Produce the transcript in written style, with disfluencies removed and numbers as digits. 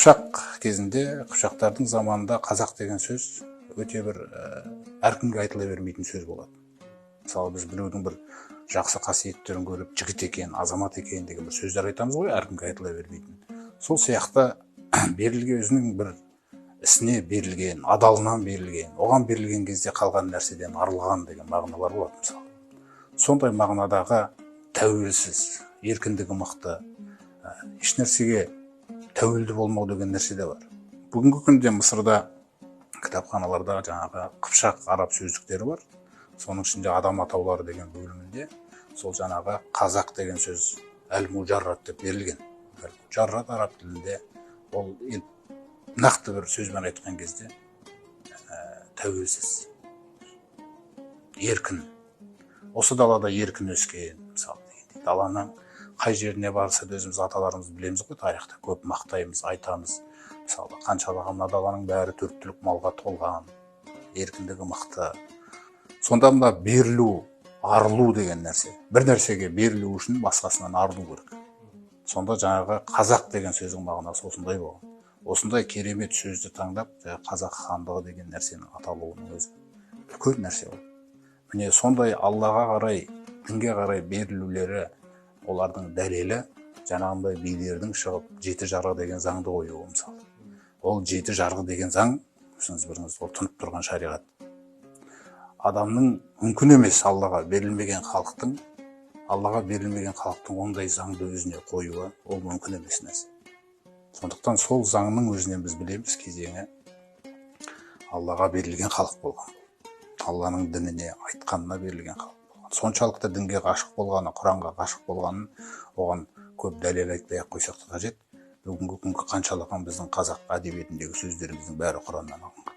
Қыпшақ кезінде, қыпшақтардың заманында қазақ деген сөз өте бір әркімге айтыла бермейтін сөз болады. Мысалы біз біреудің бір жақсы қасиеттерін көріп, жігіт екен, азамат екен деген бір сөздер айтамыз ғой, әркімге айтыла бермейтін. Сол сияқты берілген өзінің бір ісіне берілген, адалынан берілген, оған берілген кезде қалған нәрседен арылған деген мағыналар болады мысалы. Сондай мағынадағы тәуелсіз, еркіндігі мықты, еш нәрсеге тәуелді болмау деген нәрсе де бар. Бүгінгі күнде Мысырда кітапханаларда жаңағы қыпшақ араб сөздіктері бар. Соның ішінде адам атаулары деген бөлімінде сол жаңағы қазақ деген сөз әл-мужаррат деп берілген. Әл-мужаррат араб тілінде ол нақты бір сөзбен айтқан кезде тәуелсіз, еркін. Осы далада еркін өскен, мысалы дегендей. Даланың қай жеріне барса да өзіміз аталарымыз білеміз ғой, тарихта көп мақтаймыз, айтамыз. Мысалы қаншалығы мына даланың бәрі 4 түлік малға толған, еркіндігі мықты. Сонда мына берілу, арылу деген нәрсе. Бір нәрсеге берілу үшін басқасынан арылу керек. Сонда жаңағы қазақ деген сөздің мағынасы осындай болған. Осындай керемет сөзді таңдап, қазақ хандығы деген нәрсенің аталуының өзі үлкен нәрсе ол. Міне сондай Аллаға қарай, дінге қарай берілулері, олардың дәлелі жаңағындай билердің шығып 7 жарғы деген заңды қоюы мысалы. Ол 7 жарғы деген заң, өзіңіз біріңіз, ол тұнып тұрған шариғат. Адамның мүмкін емес Аллаға берілмеген халықтың ондай заңды өзіне қоюы, ол мүмкін емес нәрсе. Сондықтан сол заңның өзінен біз білеміз кезеңі Аллаға берілген халық болған. Алланың дініне, айтқанына берілген халық болған. Соншалықты дінге ғашық болғаны, Құранға ғашық болғанын, оған көп дәлел айтпай-ақ қойсақ та қажет. Бүгінгі күнгі қаншалаған біздің қазақ әдебиетіндегі сөздеріміздің бәрі Құраннан алынған.